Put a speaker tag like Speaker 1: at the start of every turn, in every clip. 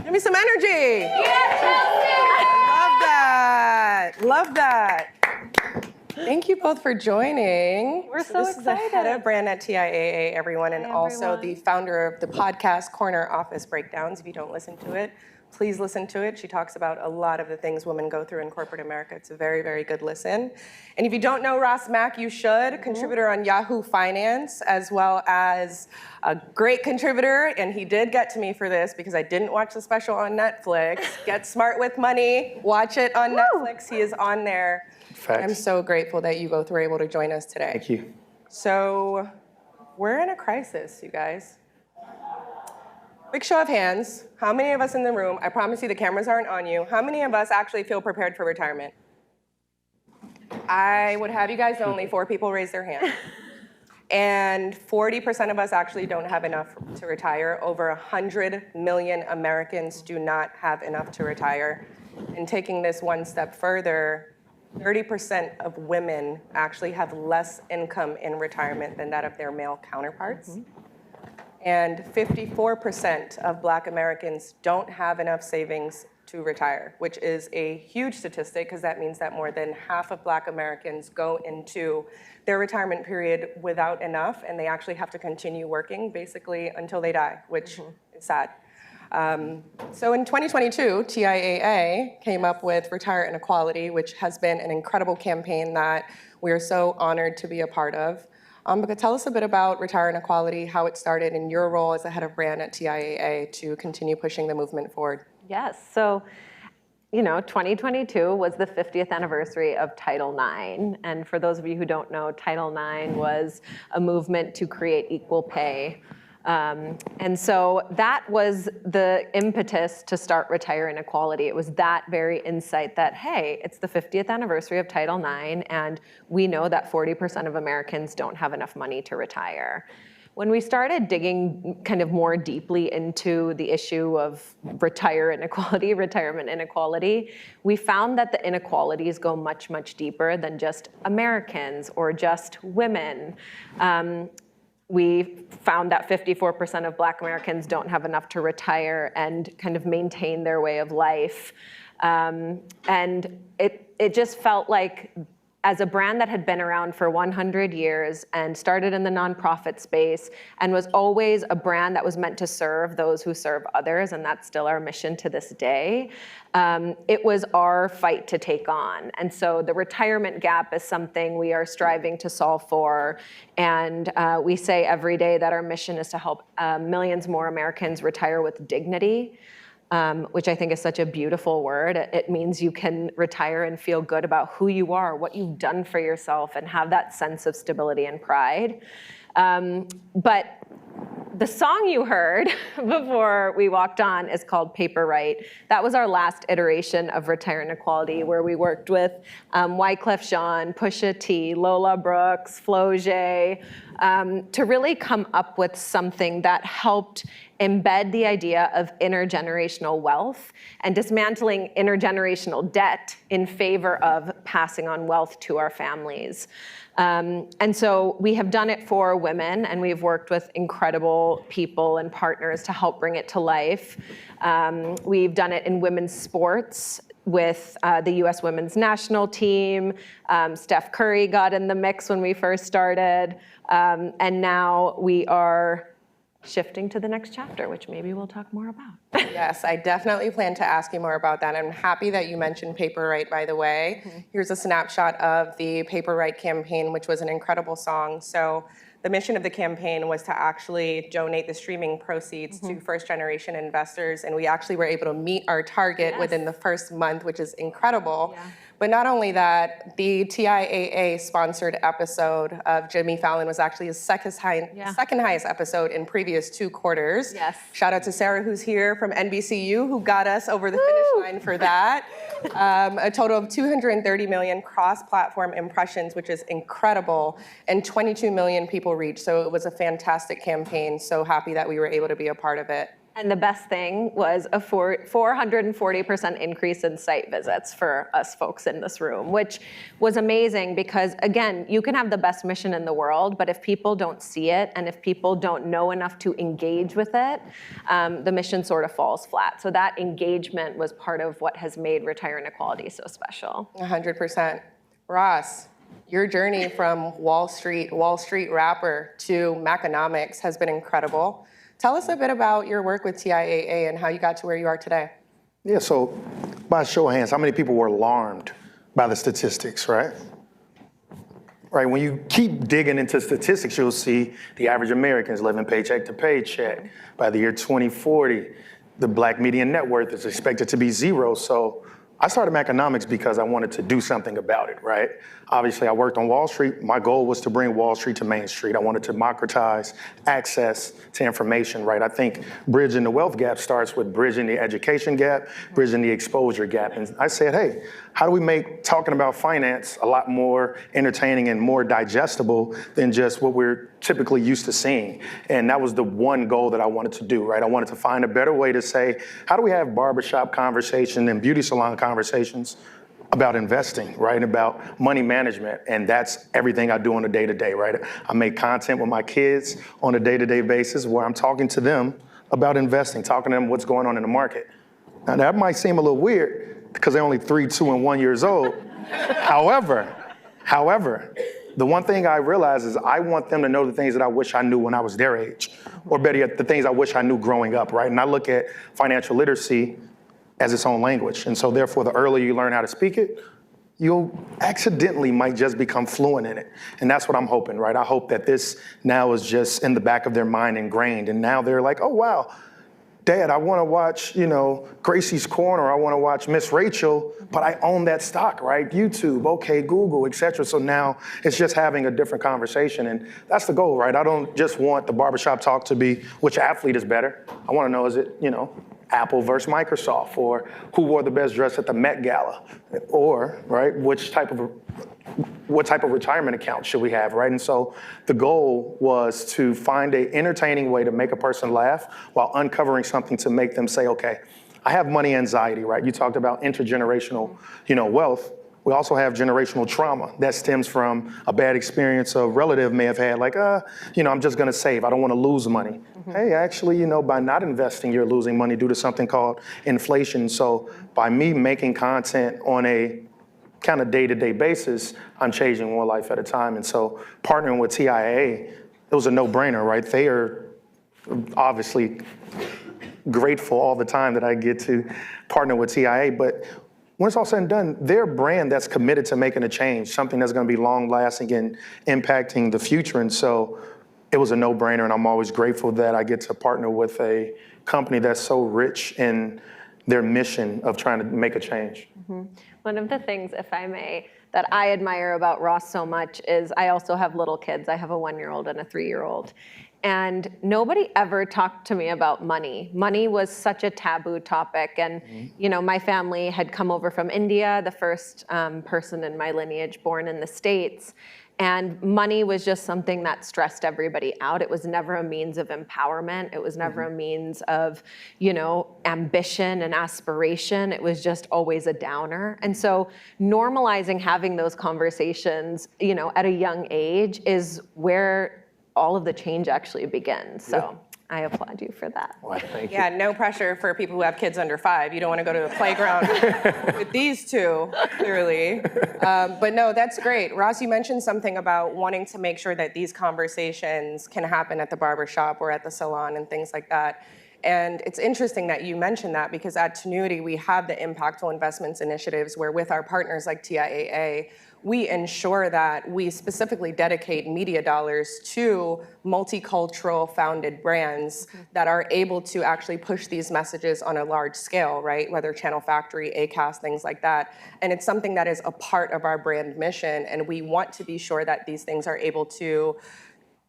Speaker 1: Give me some energy. Love that. Thank you both for joining.
Speaker 2: We're so
Speaker 1: This is the
Speaker 2: excited.
Speaker 1: head of brand at TIAA, everyone, and
Speaker 2: Hi,
Speaker 1: also
Speaker 2: everyone.
Speaker 1: the founder of the podcast Corner Office Breakdowns. If you don't listen to it, please listen to it. She talks about a lot of the things women go through in corporate America. It's a very, very good listen. And if you don't know Ross Mack, you should. Contributor on Yahoo Finance, as well as a great contributor, and he did get to me for this because I didn't watch the special on Netflix. Get Smart with Money, watch it on Netflix. He is on there.
Speaker 3: Facts.
Speaker 1: I'm so grateful that you both were able to join us today.
Speaker 3: Thank you.
Speaker 1: So we're in a crisis, you guys. Big show of hands. How many of us in the room, I promise you the cameras aren't on you, how many of us actually feel prepared for retirement? I would have you guys know only 4 people raise their hand. And 40% of us actually don't have enough to retire. Over 100 million Americans do not have enough to retire. And taking this one step further, 30% of women actually have less income in retirement than that of their male counterparts. And 54% of Black Americans don't have enough savings to retire, which is a huge statistic because that means that more than half of Black Americans go into their retirement period without enough, and they actually have to continue working basically until they die, which is sad. So in 2022, TIAA came up with Retire Inequality, which has been an incredible campaign that we are so honored to be a part of. But tell us a bit about Retire Inequality, how it started, and your role as the head of brand at TIAA to continue pushing the movement forward.
Speaker 2: Yes, so, 2022 was the 50th anniversary of Title IX. And for those of you who don't know, Title IX was a movement to create equal pay. And so that was the impetus to start Retire Inequality. It was that very insight that, hey, it's the 50th anniversary of Title IX, and we know that 40% of Americans don't have enough money to retire. When we started digging kind of more deeply into the issue of retirement inequality, we found that the inequalities go much, much deeper than just Americans or just women. We found that 54% of Black Americans don't have enough to retire and kind of maintain their way of life. And it just felt like, as a brand that had been around for 100 years and started in the nonprofit space and was always a brand that was meant to serve those who serve others, and that's still our mission to this day, it was our fight to take on. And so the retirement gap is something we are striving to solve for. And we say every day that our mission is to help millions more Americans retire with dignity. Which I think is such a beautiful word. It means you can retire and feel good about who you are, what you've done for yourself, and have that sense of stability and pride. But the song you heard before we walked on is called Paper Right. That was our last iteration of Retire Inequality, where we worked with Wyclef Jean, Pusha T, Lola Brooks, Flau'jae, to really come up with something that helped embed the idea of intergenerational wealth and dismantling intergenerational debt in favor of passing on wealth to our families. And so we have done it for women, and we've worked with incredible people and partners to help bring it to life. We've done it in women's sports with the US women's national team. Steph Curry got in the mix when we first started. And now we are shifting to the next chapter, which maybe we'll talk more about.
Speaker 1: Yes, I definitely plan to ask you more about that. I'm happy that you mentioned Paper Right, by the way. Here's a snapshot of the Paper Right campaign, which was an incredible song. So the mission of the campaign was to actually donate the streaming proceeds to first-generation investors, and we actually were able to meet our target within the first month, which is incredible. Yeah. But not only that, the TIAA-sponsored episode of Jimmy Fallon was actually his second highest episode in previous 2 quarters.
Speaker 2: Yes.
Speaker 1: Shout out to Sarah, who's here from NBCU, who got us over the finish line for that. A total of 230 million cross-platform impressions, which is incredible, and 22 million people reached. So it was a fantastic campaign. So happy that we were able to be a part of it.
Speaker 2: And the best thing was a 440% increase in site visits for us folks in this room, which was amazing because, again, you can have the best mission in the world, but if people don't see it and if people don't know enough to engage with it, the mission sort of falls flat. So that engagement was part of what has made Retire Inequality so special.
Speaker 1: 100%. Ross, your journey from Wall Street rapper to Maconomics has been incredible. Tell us a bit about your work with TIAA and how you got to where you are today.
Speaker 3: Yeah, so by a show of hands, how many people were alarmed by the statistics, right? Right, when you keep digging into statistics, you'll see the average American's living paycheck to paycheck. By the year 2040, the black median net worth is expected to be 0. So I started Maconomics because I wanted to do something about it, right? Obviously, I worked on Wall Street. My goal was to bring Wall Street to Main Street. I wanted to democratize access to information, right? I think bridging the wealth gap starts with bridging the education gap, bridging the exposure gap. And I said, hey, how do we make talking about finance a lot more entertaining and more digestible than just what we're typically used to seeing? And that was the one goal that I wanted to do, right? I wanted to find a better way to say, how do we have barbershop conversation and beauty salon conversations about investing, right? About money management. And that's everything I do on a day-to-day, right? I make content with my kids on a day-to-day basis where I'm talking to them about investing, talking to them what's going on in the market. Now that might seem a little weird because they're only 3, 2, and 1 years old. However, the one thing I realize is I want them to know the things that I wish I knew when I was their age, or better yet, the things I wish I knew growing up, right? And I look at financial literacy as its own language. And so therefore, the earlier you learn how to speak it, you'll accidentally might just become fluent in it. And that's what I'm hoping, right? I hope that this now is just in the back of their mind ingrained. And now they're like, oh, wow, Dad, I want to watch, Gracie's Corner. I want to watch Miss Rachel, but I own that stock, right? YouTube, okay, Google, et cetera. So now it's just having a different conversation. And that's the goal, right? I don't just want the barbershop talk to be which athlete is better. I want to know, is it, Apple versus Microsoft, or who wore the best dress at the Met Gala, or, right, what type of retirement account should we have, right? And so the goal was to find an entertaining way to make a person laugh while uncovering something to make them say, okay, I have money anxiety, right? You talked about intergenerational, wealth. We also have generational trauma that stems from a bad experience a relative may have had, like, I'm just gonna save, I don't wanna lose money. Mm-hmm. Hey, actually, by not investing, you're losing money due to something called inflation. So by me making content on a kind of day-to-day basis, I'm changing one life at a time. And so partnering with TIAA, it was a no-brainer, right? They are obviously grateful all the time that I get to partner with TIAA, but when it's all said and done, they're a brand that's committed to making a change, something that's going to be long-lasting and impacting the future. And so it was a no-brainer, and I'm always grateful that I get to partner with a company that's so rich in their mission of trying to make a change.
Speaker 2: Mm-hmm. One of the things, if I may, that I admire about Ross so much is I also have little kids. I have a 1-year-old and a 3-year-old. And nobody ever talked to me about money. Money was such a taboo topic. And, my family had come over from India, the first person in my lineage born in the States. And money was just something that stressed everybody out. It was never a means of empowerment. It was never a means of, ambition and aspiration. It was just always a downer. And so normalizing having those conversations, at a young age is where all of the change actually begins. So I applaud you for that.
Speaker 3: Well, thank you.
Speaker 1: Yeah, no pressure for people who have kids under 5. You don't want to go to the playground with these two, clearly. But no, that's great. Ross, you mentioned something about wanting to make sure that these conversations can happen at the barbershop or at the salon and things like that. And it's interesting that you mentioned that because at Tinuiti, we have the impactful investments initiatives where with our partners like TIAA, we ensure that we specifically dedicate media dollars to multicultural founded brands that are able to actually push these messages on a large scale, right? Whether Channel Factory, ACAST, things like that. And it's something that is a part of our brand mission. And we want to be sure that these things are able to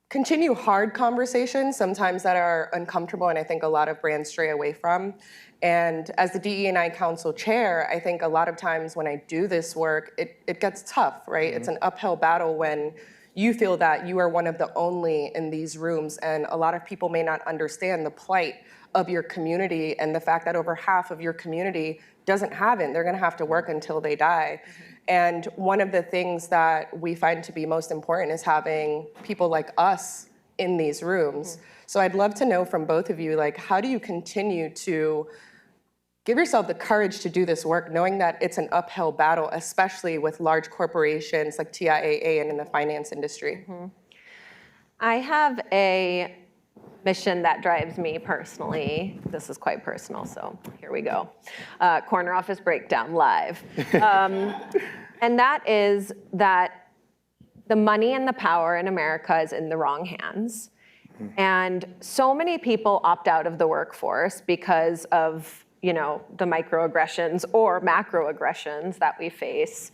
Speaker 1: continue hard conversations, sometimes that are uncomfortable, and I think a lot of brands stray away from. And as the DE&I Council chair, I think a lot of times when I do this work, it gets tough, right? It's an uphill battle when you feel that you are one of the only in these rooms, and a lot of people may not understand the plight of your community and the fact that over half of your community doesn't have it. They're gonna have to work until they die. And one of the things that we find to be most important is having people like us in these rooms. So I'd love to know from both of you, like, how do you continue to give yourself the courage to do this work, knowing that it's an uphill battle, especially with large corporations like TIAA and in the finance industry?
Speaker 2: I have a mission that drives me personally. This is quite personal, so here we go. Corner office breakdown live. And that is that the money and the power in America is in the wrong hands. And so many people opt out of the workforce because of, you know, the microaggressions or macroaggressions that we face.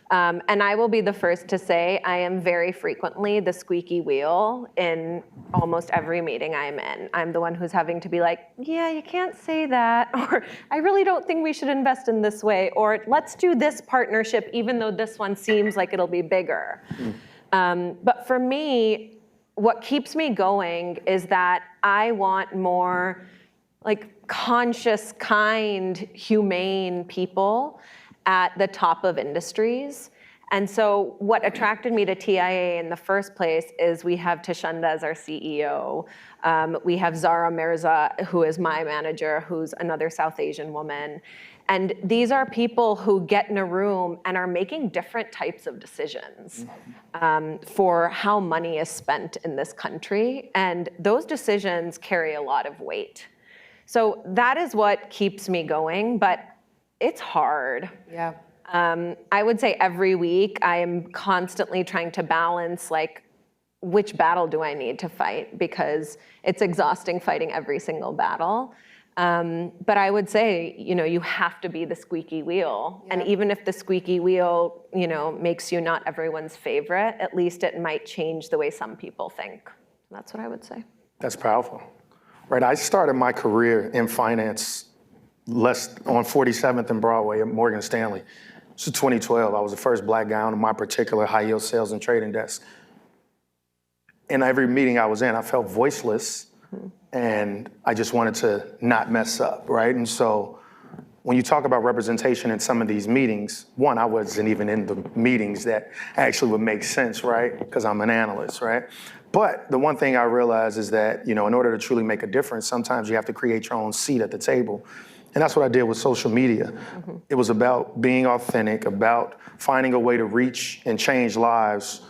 Speaker 2: And I will be the first to say I am very frequently the squeaky wheel in almost every meeting I'm in. I'm the one who's having to be like, yeah, you can't say that, or I really don't think we should invest in this way, or let's do this partnership even though this one seems like it'll be bigger. But for me, what keeps me going is that I want more like conscious, kind, humane people at the top of industries. And so what attracted me to TIAA in the first place is we have Tashunda as our CEO. We have Zara Mirza, who is my manager, who's another South Asian woman. And these are people who get in a room and are making different types of decisions for how money is spent in this country. And those decisions carry a lot of weight. So that is what keeps me going, but it's hard.
Speaker 1: Yeah.
Speaker 2: I would say every week I am constantly trying to balance, like, which battle do I need to fight? Because it's exhausting fighting every single battle. But I would say, you know, you have to be the squeaky wheel. Yeah. And even if the squeaky wheel, you know, makes you not everyone's favorite, at least it might change the way some people think. That's what I would say.
Speaker 3: That's powerful. Right, I started my career in finance on 47th and Broadway at Morgan Stanley. This was 2012. I was the first black guy on my particular high yield sales and trading desk. In every meeting I was in, I felt voiceless, and I just wanted to not mess up, right? And so when you talk about representation in some of these meetings, one, I wasn't even in the meetings that actually would make sense, right? Because I'm an analyst, right? But the one thing I realized is that, you know, in order to truly make a difference, sometimes you have to create your own seat at the table. And that's what I did with social media. It was about being authentic, about finding a way to reach and change lives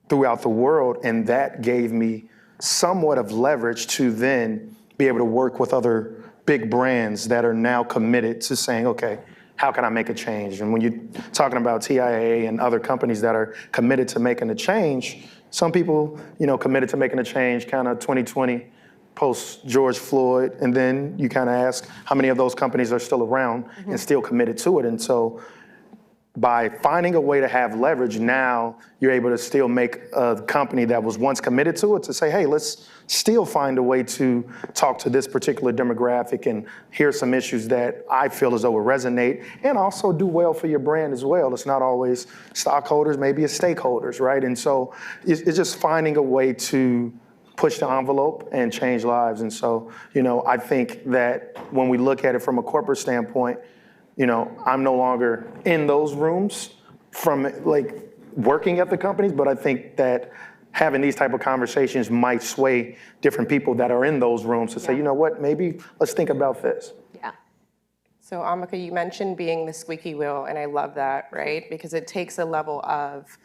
Speaker 3: throughout the world. And that gave me somewhat of leverage to then be able to work with other big brands that are now committed to saying, okay, how can I make a change? And when you're talking about TIAA and other companies that are committed to making a change, some people, you know, committed to making a change kind of 2020 post George Floyd, and then you kind of ask how many of those companies are still around and still committed to it. And so by finding a way to have leverage, now you're able to still make a company that was once committed to it to say, hey, let's still find a way to talk to this particular demographic and here's some issues that I feel as though will resonate and also do well for your brand as well. It's not always stockholders, maybe it's stakeholders, right? And so it's just finding a way to push the envelope and change lives. And so, you know, I think that when we look at it from a corporate standpoint, you know, I'm no longer in those rooms from like working at the companies, but I think that having these type of conversations might sway different people that are in those rooms to say, you know what, maybe let's think about this.
Speaker 2: Yeah.
Speaker 1: So Amika, you mentioned being the squeaky wheel, and I love that, right? Because it takes a level of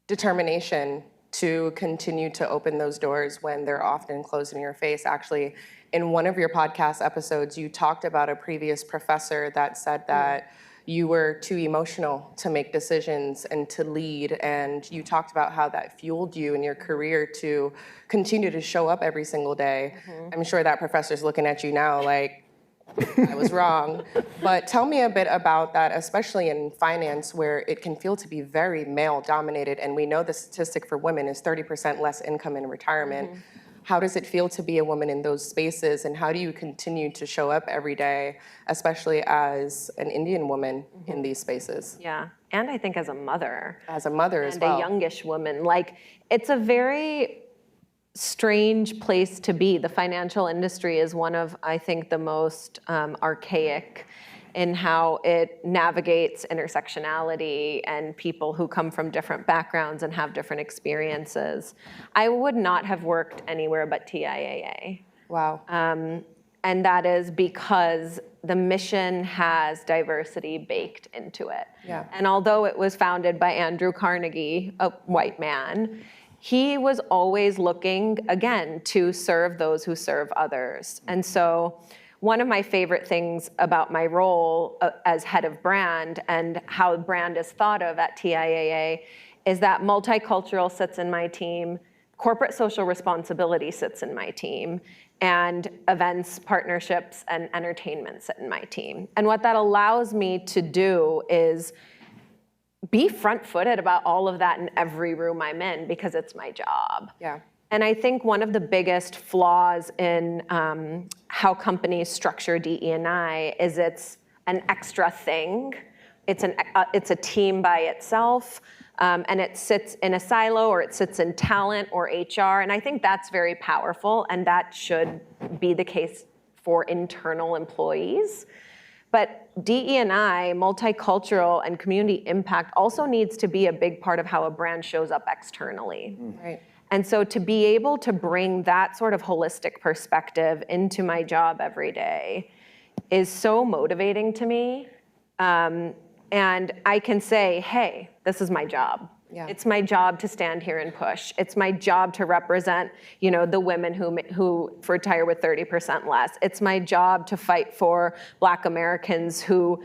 Speaker 1: determination to continue to open those doors when they're often closed in your face. Actually, in one of your podcast episodes, you talked about a previous professor that said that you were too emotional to make decisions and to lead, and you talked about how that fueled you in your career to continue to show up every single day. I'm sure that professor's looking at you now like, I was wrong. But tell me a bit about that, especially in finance, where it can feel to be very male-dominated, and we know the statistic for women is 30% less income in retirement. how does it feel to be a woman in those spaces, and how do you continue to show up every day, especially as an Indian woman in these spaces?
Speaker 2: Yeah, and I think as a mother.
Speaker 1: As a mother as
Speaker 2: And
Speaker 1: well.
Speaker 2: a youngish woman. Like, it's a very strange place to be. The financial industry is one of, I think, the most archaic in how it navigates intersectionality and people who come from different backgrounds and have different experiences. I would not have worked anywhere but TIAA.
Speaker 1: Wow.
Speaker 2: And that is because the mission has diversity baked into it.
Speaker 1: Yeah.
Speaker 2: And although it was founded by Andrew Carnegie, a white man, he was always looking, again, to serve those who serve others. And so one of my favorite things about my role as head of brand and how brand is thought of at TIAA is that multicultural sits in my team, corporate social responsibility sits in my team, and events, partnerships, and entertainment sit in my team. And what that allows me to do is be front-footed about all of that in every room I'm in because it's my job.
Speaker 1: Yeah.
Speaker 2: And I think one of the biggest flaws in how companies structure DE&I is it's an extra thing. It's a team by itself, and it sits in a silo, or it sits in talent or HR. And I think that's very powerful, and that should be the case for internal employees. But DE&I, multicultural, and community impact also needs to be a big part of how a brand shows up externally.
Speaker 1: Right.
Speaker 2: And so to be able to bring that sort of holistic perspective into my job every day is so motivating to me. And I can say, hey, this is my job.
Speaker 1: Yeah.
Speaker 2: It's my job to stand here and push. It's my job to represent, the women who retire with 30% less. It's my job to fight for Black Americans who,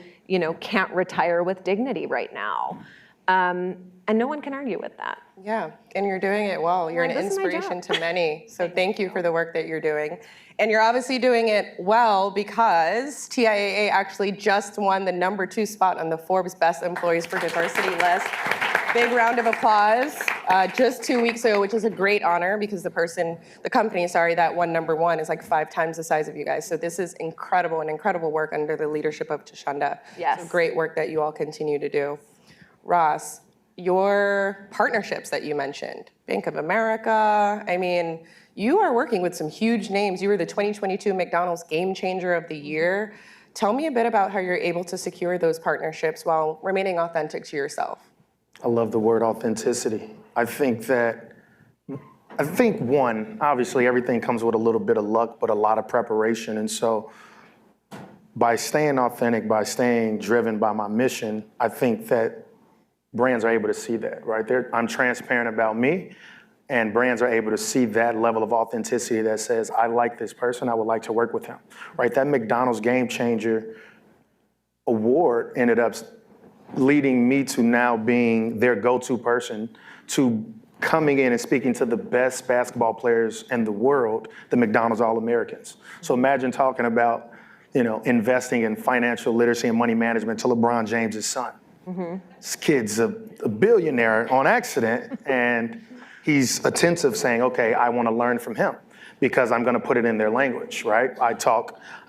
Speaker 2: can't retire with dignity right now. And no one can argue with that.
Speaker 1: Yeah, and you're doing it well. You're
Speaker 2: Like,
Speaker 1: an
Speaker 2: this is my
Speaker 1: inspiration
Speaker 2: job.
Speaker 1: to many. So thank you for the work that you're doing. And you're obviously doing it well because TIAA actually just won the #2 spot on the Forbes Best Employees for Diversity list. Big round of applause. Just 2 weeks ago, which is a great honor because the company that won #1 is like 5 times the size of you guys. So this is incredible work under the leadership of Tashunda.
Speaker 2: Yes.
Speaker 1: So great work that you all continue to do. Ross, your partnerships that you mentioned, Bank of America, you are working with some huge names. You were the 2022 McDonald's Game Changer of the Year. Tell me a bit about how you're able to secure those partnerships while remaining authentic to yourself.
Speaker 3: I love the word authenticity. I think one, obviously everything comes with a little bit of luck, but a lot of preparation. And so by staying authentic, by staying driven by my mission, I think that brands are able to see that, right? I'm transparent about me, and brands are able to see that level of authenticity that says, I like this person, I would like to work with him, right? That McDonald's Game Changer award ended up leading me to now being their go-to person, to coming in and speaking to the best basketball players in the world, the McDonald's All-Americans. So imagine talking about, investing in financial literacy and money management to LeBron James's son. This kid's a billionaire on accident, and he's attentive saying, okay, I want to learn from him because I'm going to put it in their language, right?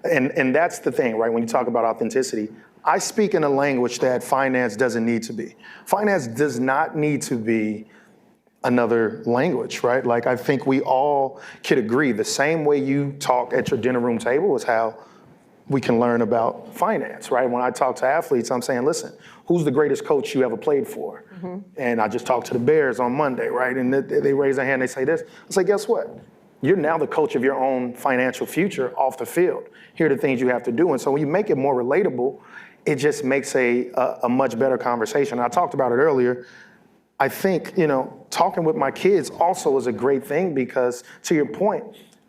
Speaker 3: And that's the thing, right? When you talk about authenticity, I speak in a language that finance doesn't need to be. Finance does not need to be another language, right? Like, I think we all could agree the same way you talk at your dinner room table is how we can learn about finance, right? When I talk to athletes, I'm saying, listen, who's the greatest coach you ever played for? And I just talked to the Bears on Monday, right? And they raise their hand, they say this. I say, guess what? You're now the coach of your own financial future off the field. Here are the things you have to do. And so when you make it more relatable, it just makes a much better conversation. I talked about it earlier. I think, talking with my kids also is a great thing because, to your point,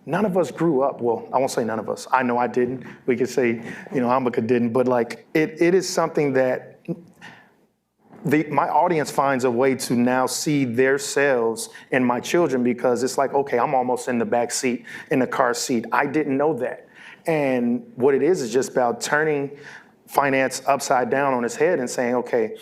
Speaker 3: none of us grew up, well, I won't say none of us. I know I didn't. We could say, Amika didn't. But it is something that my audience finds a way to now see themselves in my children because it's like, okay, I'm almost in the back seat, in the car seat. I didn't know that. And what it is just about turning finance upside down on its head and saying, okay,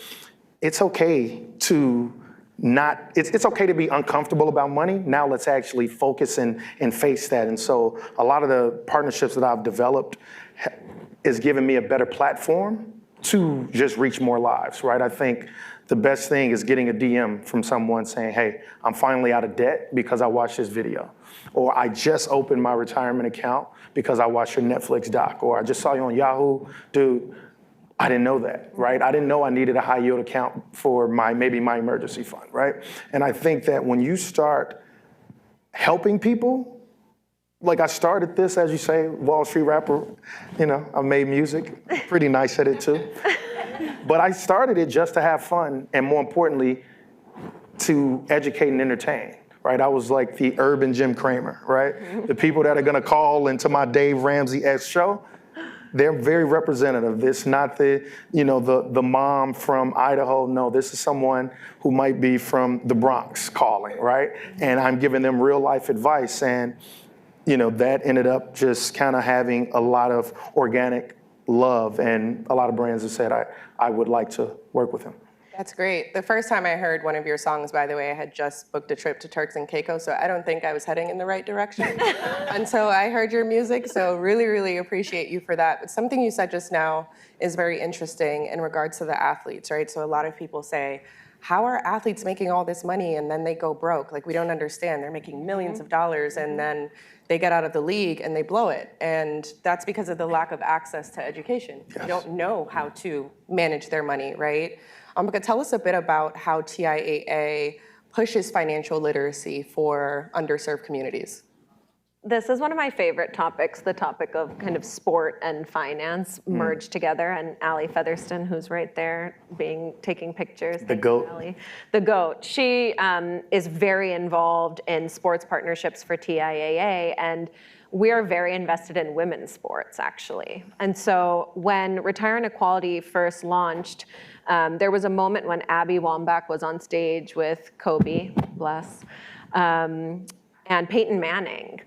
Speaker 3: it's okay to it's okay to be uncomfortable about money. Now let's actually focus and face that. And so a lot of the partnerships that I've developed is giving me a better platform to just reach more lives, right? I think the best thing is getting a DM from someone saying, hey, I'm finally out of debt because I watched this video. Or I just opened my retirement account because I watched your Netflix doc. Or I just saw you on Yahoo. Dude, I didn't know that, right? I didn't know I needed a high yield account for maybe my emergency fund, right? And I think that when you start helping people, like I started this, as you say, Wall Street rapper, I made music, pretty nice at it too. But I started it just to have fun and more importantly, to educate and entertain, right? I was like the urban Jim Cramer, right? The people that are gonna call into my Dave Ramsey-esque show, they're very representative. This not the mom from Idaho. No, this is someone who might be from the Bronx calling, right? And I'm giving them real life advice. And, that ended up just kind of having a lot of organic love. And a lot of brands have said, I would like to work with him.
Speaker 1: That's great. The first time I heard one of your songs, by the way, I had just booked a trip to Turks and Caicos, so I don't think I was heading in the right direction until I heard your music, so really, really appreciate you for that. But something you said just now is very interesting in regards to the athletes, right? So a lot of people say, how are athletes making all this money and then they go broke? Like, we don't understand. They're making millions of dollars and then they get out of the league and they blow it. And that's because of the lack of access to education. Yes. They don't know how to manage their money, right? But tell us a bit about how TIAA pushes financial literacy for underserved communities.
Speaker 2: This is one of my favorite topics, the topic of kind of sport and finance merged together. And Allie Featherston, who's right there taking pictures.
Speaker 3: The GOAT.
Speaker 2: Allie. The GOAT. She is very involved in sports partnerships for TIAA, and we are very invested in women's sports, actually. And so when Retire Inequality first launched, there was a moment when Abby Wambach was on stage with Kobe, bless, and Peyton Manning.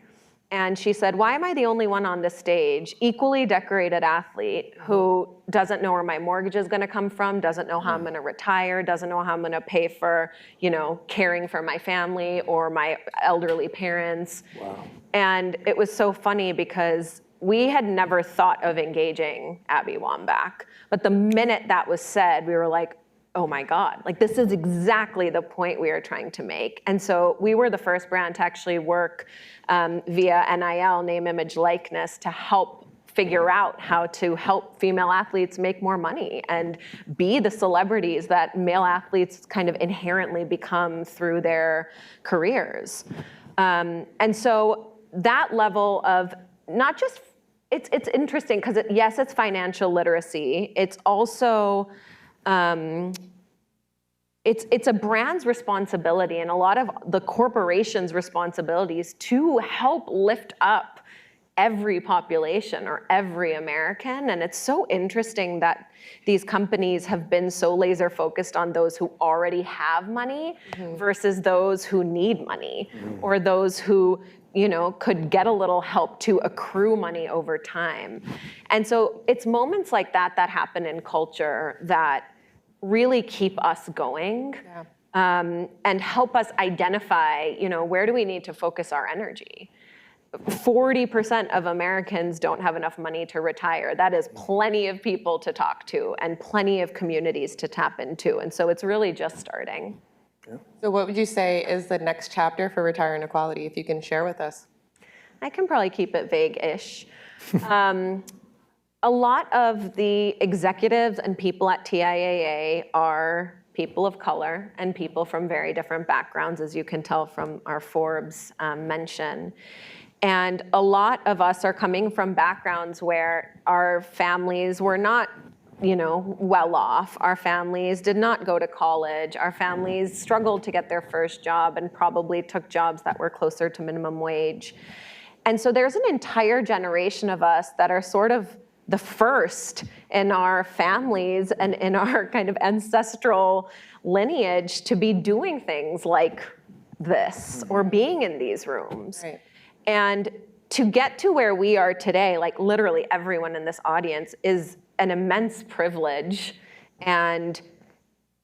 Speaker 2: And she said, why am I the only one on this stage, equally decorated athlete who doesn't know where my mortgage is gonna come from, doesn't know how I'm gonna retire, doesn't know how I'm gonna pay for, caring for my family or my elderly parents. Wow. And it was so funny because we had never thought of engaging Abby Wambach. But the minute that was said, we were like, oh my God, like this is exactly the point we are trying to make. And so we were the first brand to actually work via NIL, name, image, likeness, to help figure out how to help female athletes make more money and be the celebrities that male athletes kind of inherently become through their careers. And so that level of not just, it's interesting because yes, it's financial literacy. It's also, it's a brand's responsibility and a lot of the corporation's responsibilities to help lift up every population or every American. And it's so interesting that these companies have been so laser focused on those who already have money versus those who need money or those who could get a little help to accrue money over time. And so it's moments like that that happen in culture that really keep us going and help us identify, where do we need to focus our energy? 40% of Americans don't have enough money to retire. That is plenty of people to talk to and plenty of communities to tap into. And so it's really just starting.
Speaker 1: So what would you say is the next chapter for Retire Inequality, if you can share with us?
Speaker 2: I can probably keep it vague-ish. A lot of the executives and people at TIAA are people of color and people from very different backgrounds, as you can tell from our Forbes mention. And a lot of us are coming from backgrounds where our families were not well off. Our families did not go to college. Our families struggled to get their first job and probably took jobs that were closer to minimum wage. And so there's an entire generation of us that are sort of the first in our families and in our kind of ancestral lineage to be doing things like this or being in these rooms. Right. And to get to where we are today, like literally everyone in this audience, is an immense privilege. And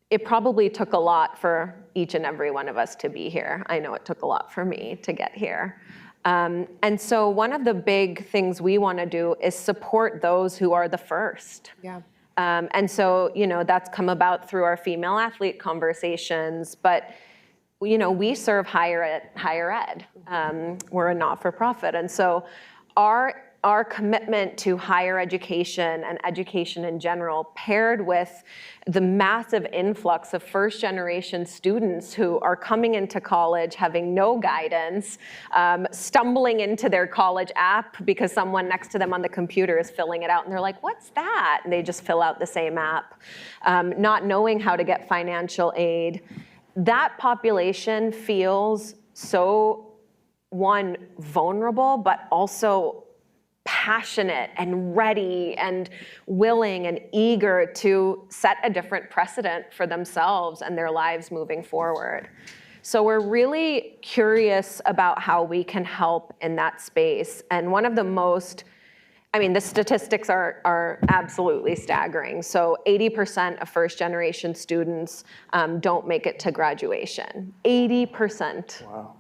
Speaker 2: it probably took a lot for each and every one of us to be here. I know it took a lot for me to get here. And so one of the big things we want to do is support those who are the first.
Speaker 1: Yeah.
Speaker 2: And so, that's come about through our female athlete conversations, but we serve higher ed. We're a not-for-profit. And so our commitment to higher education and education in general, paired with the massive influx of first-generation students who are coming into college having no guidance, stumbling into their college app because someone next to them on the computer is filling it out, and they're like, what's that? And they just fill out the same app, not knowing how to get financial aid. That population feels so, one, vulnerable, but also passionate and ready and willing and eager to set a different precedent for themselves and their lives moving forward. So we're really curious about how we can help in that space. And one of the most, the statistics are absolutely staggering. So 80% of first-generation students don't make it to graduation. 80%.
Speaker 3: Wow.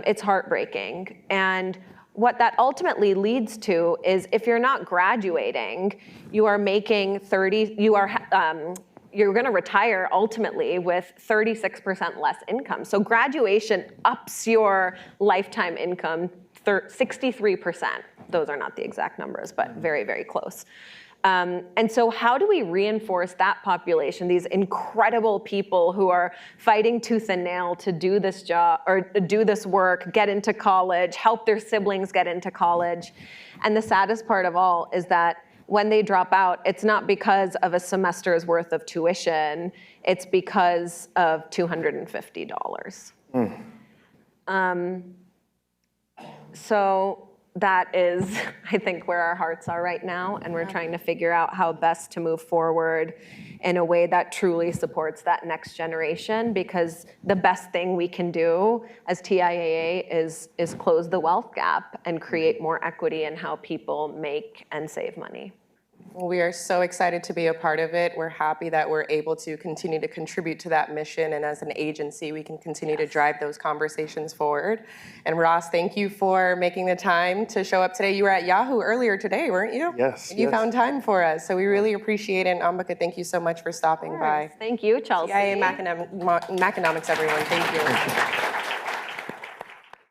Speaker 2: It's heartbreaking. And what that ultimately leads to is if you're not graduating, you are making you're going to retire ultimately with 36% less income. So graduation ups your lifetime income 63%. Those are not the exact numbers, but very, very close. And so how do we reinforce that population, these incredible people who are fighting tooth and nail to do this job or do this work, get into college, help their siblings get into college? And the saddest part of all is that when they drop out, it's not because of a semester's worth of tuition, it's because of $250. So that is, I think, where our hearts are right now, and we're trying to figure out how best to move forward in a way that truly supports that next generation, because the best thing we can do as TIAA is close the wealth gap and create more equity in how people make and save money.
Speaker 1: Well, we are so excited to be a part of it. We're happy that we're able to continue to contribute to that mission, and as an agency, we can continue to drive those conversations forward. And Ross, thank you for making the time to show up today. You were at Yahoo earlier today, weren't you?
Speaker 3: Yes.
Speaker 1: You found time for us, so we really appreciate it. And Ambika, thank you so much for stopping by.
Speaker 2: Thank you, Chelsea.
Speaker 1: TIAA Maconomics, everyone. Thank you.